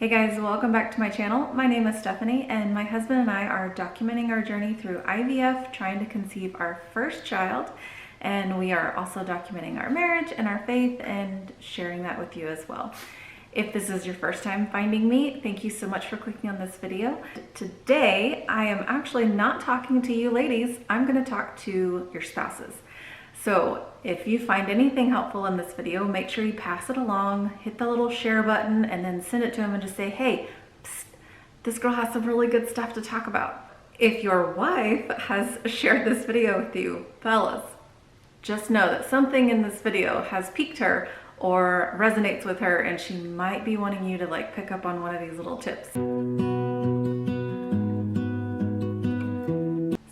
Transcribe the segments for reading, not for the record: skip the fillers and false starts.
Hey guys, welcome back to my channel. My name is Stephanie and my husband and I are documenting our journey through IVF, trying to conceive our first child. And we are also documenting our marriage and our faith and sharing that with you as well. If this is your first time finding me, thank you so much for clicking on this video. Today, I am actually not talking to you ladies. I'm going to talk to your spouses. So if you find anything helpful in this video, make sure you pass it along, hit the little share button, and then send it to them and just say, hey, psst, this girl has some really good stuff to talk about. If your wife has shared this video with you, fellas, just know that something in this video has piqued her or resonates with her, and she might be wanting you to pick up on one of these little tips.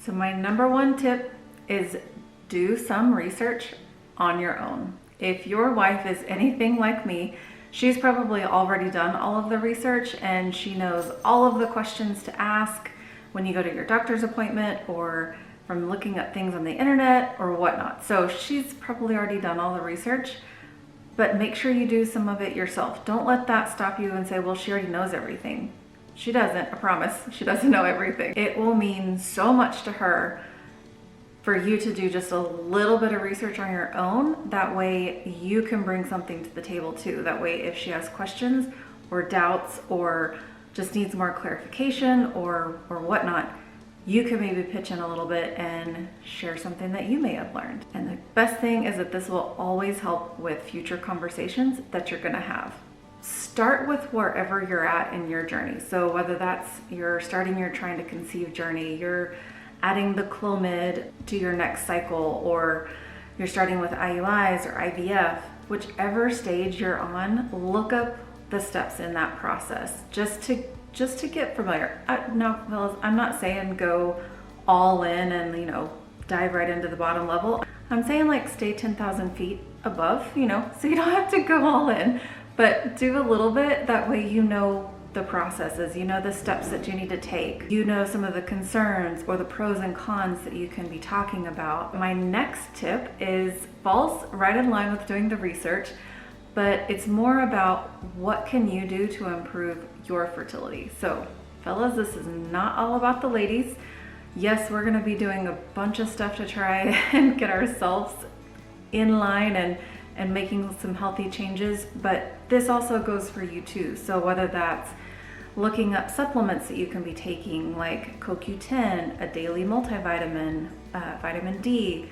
So my number one tip is do some research on your own. If your wife is anything like me, she's probably already done all of the research and she knows all of the questions to ask when you go to your doctor's appointment or from looking up things on the internet or whatnot. So she's probably already done all the research, but make sure you do some of it yourself. Don't let that stop you and say, well, she already knows everything. She doesn't, I promise. She doesn't know everything. It will mean so much to her for you to do just a little bit of research on your own. That way you can bring something to the table too. That way if she has questions or doubts or just needs more clarification or whatnot, you can maybe pitch in a little bit and share something that you may have learned. And the best thing is that this will always help with future conversations that you're gonna have. Start with wherever you're at in your journey. So whether that's you're starting your trying to conceive journey, you're adding the Clomid to your next cycle, or you're starting with IUIs or IVF, whichever stage you're on, look up the steps in that process just to get familiar. Now, fellas, I'm not saying go all in and dive right into the bottom level. I'm saying stay 10,000 feet above, so you don't have to go all in, but do a little bit. That way you know the processes, the steps that you need to take, some of the concerns or the pros and cons that you can be talking about. My next tip falls right in line with doing the research, but it's more about what can you do to improve your fertility. So fellas, this is not all about the ladies. Yes, we're gonna be doing a bunch of stuff to try and get ourselves in line and making some healthy changes, but this also goes for you too. So whether that's looking up supplements that you can be taking like CoQ10, a daily multivitamin, vitamin D,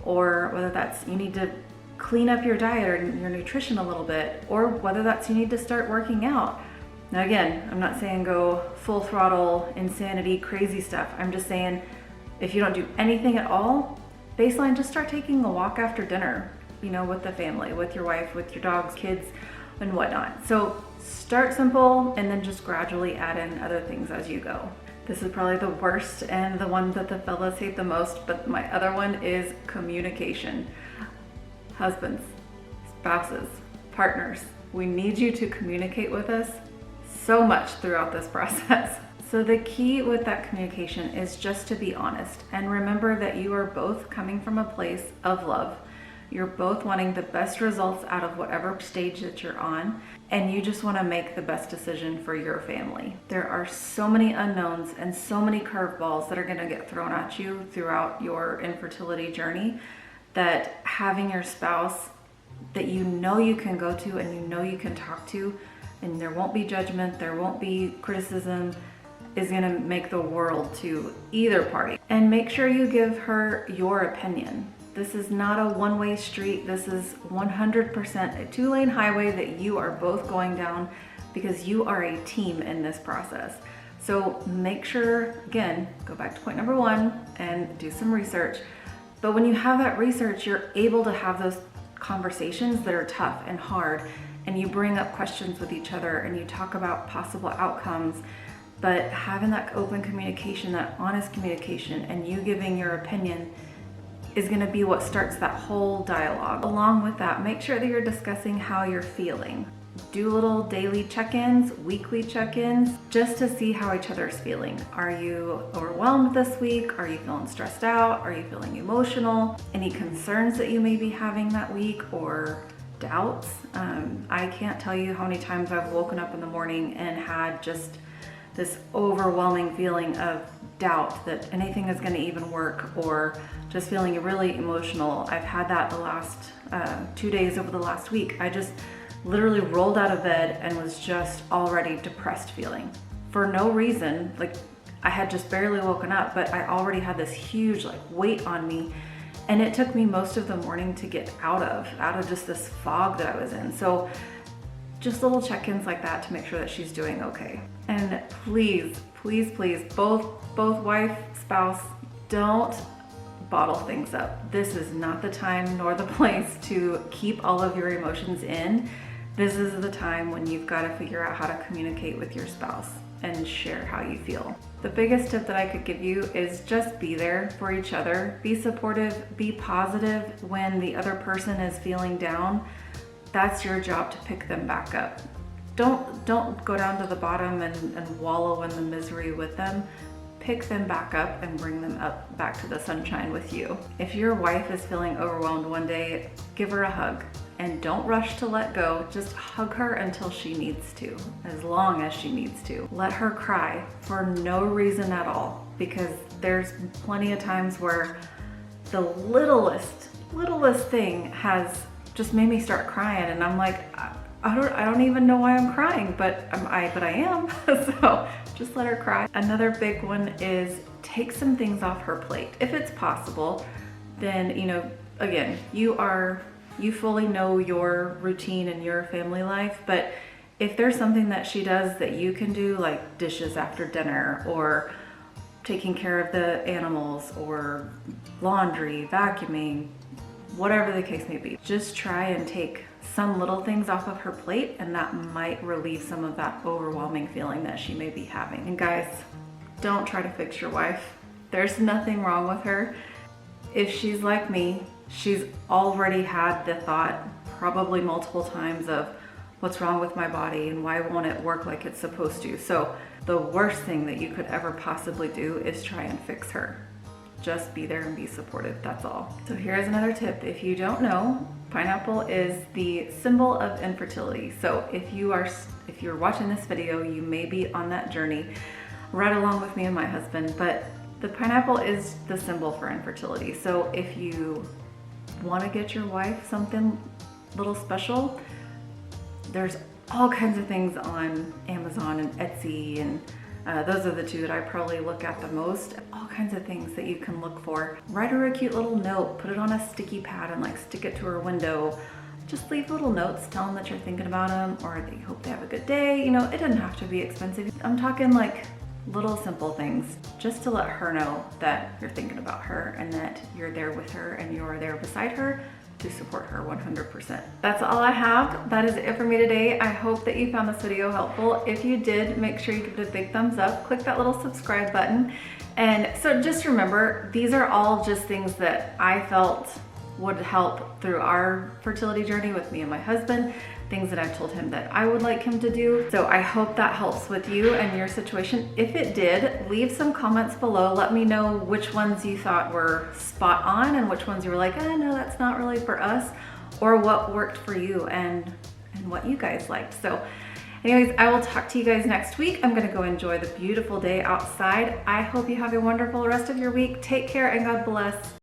or whether that's you need to clean up your diet or your nutrition a little bit, or whether that's you need to start working out. Now again, I'm not saying go full throttle, insanity, crazy stuff. I'm just saying if you don't do anything at all, baseline, just start taking a walk after dinner, with the family, with your wife, with your dogs, kids, and whatnot. So start simple and then just gradually add in other things as you go. This is probably the worst and the one that the fellas hate the most, but my other one is communication. Husbands, spouses, partners, we need you to communicate with us so much throughout this process. So the key with that communication is just to be honest and remember that you are both coming from a place of love. You're both wanting the best results out of whatever stage that you're on, and you just want to make the best decision for your family. There are so many unknowns and so many curveballs that are going to get thrown at you throughout your infertility journey that having your spouse that you can go to and you can talk to, and there won't be judgment, there won't be criticism, is going to make the world to either party. And make sure you give her your opinion. This is not a one-way street. This is 100% a two-lane highway that you are both going down because you are a team in this process. So make sure, again, go back to point number one and do some research. But when you have that research, you're able to have those conversations that are tough and hard, and you bring up questions with each other and you talk about possible outcomes. But having that open communication, that honest communication, and you giving your opinion is going to be what starts that whole dialogue. Along with that, make sure that you're discussing how you're feeling. Do little daily check-ins, weekly check-ins, just to see how each other's feeling. Are you overwhelmed this week? Are you feeling stressed out? Are you feeling emotional? Any concerns that you may be having that week, or doubts. I can't tell you how many times I've woken up in the morning and had just this overwhelming feeling of doubt that anything is going to even work, or just feeling really emotional. I've had that the last 2 days over the last week. I just literally rolled out of bed and was just already depressed feeling for no reason. Like, I had just barely woken up, but I already had this huge like weight on me, and it took me most of the morning to get out of just this fog that I was in. So just little check-ins like that to make sure that she's doing okay. And please, please, please, both wife, spouse, don't bottle things up. This is not the time nor the place to keep all of your emotions in. This is the time when you've got to figure out how to communicate with your spouse and share how you feel. The biggest tip that I could give you is just be there for each other. Be supportive, be positive when the other person is feeling down. That's your job to pick them back up. Don't go down to the bottom and wallow in the misery with them. Pick them back up and bring them up back to the sunshine with you. If your wife is feeling overwhelmed one day, give her a hug. And don't rush to let go. Just hug her until she needs to, as long as she needs to. Let her cry for no reason at all, because there's plenty of times where the littlest thing has just made me start crying, and I'm like, I don't even know why I'm crying, but I am. So just let her cry. Another big one is take some things off her plate. If it's possible, then, again, you fully know your routine and your family life, but if there's something that she does that you can do, like dishes after dinner, or taking care of the animals, or laundry, vacuuming, whatever the case may be, just try and take some little things off of her plate, and that might relieve some of that overwhelming feeling that she may be having. And guys, don't try to fix your wife. There's nothing wrong with her. If she's like me, she's already had the thought probably multiple times of what's wrong with my body and why won't it work like it's supposed to. So the worst thing that you could ever possibly do is try and fix her. Just be there and be supportive, that's all. So here's another tip. If you don't know, pineapple is the symbol of infertility. So if you're watching this video, you may be on that journey right along with me and my husband, but the pineapple is the symbol for infertility. So if you want to get your wife something little special, there's all kinds of things on Amazon and Etsy, and those are the two that I probably look at the most. All kinds of things that you can look for. Write her a cute little note, put it on a sticky pad and like stick it to her window. Just leave little notes, tell them that you're thinking about them, or that you hope they have a good day. It doesn't have to be expensive. I'm talking like little simple things, just to let her know that you're thinking about her and that you're there with her and you're there beside her to support her 100%. That's all I have. That is it for me today. I hope that you found this video helpful. If you did, make sure you give it a big thumbs up, click that little subscribe button. And so just remember, these are all just things that I felt would help through our fertility journey with me and my husband, things that I've told him that I would like him to do. So I hope that helps with you and your situation. If it did, leave some comments below. Let me know which ones you thought were spot on and which ones you were like, no, that's not really for us, or what worked for you and what you guys liked. So anyways, I will talk to you guys next week. I'm gonna go enjoy the beautiful day outside. I hope you have a wonderful rest of your week. Take care and God bless.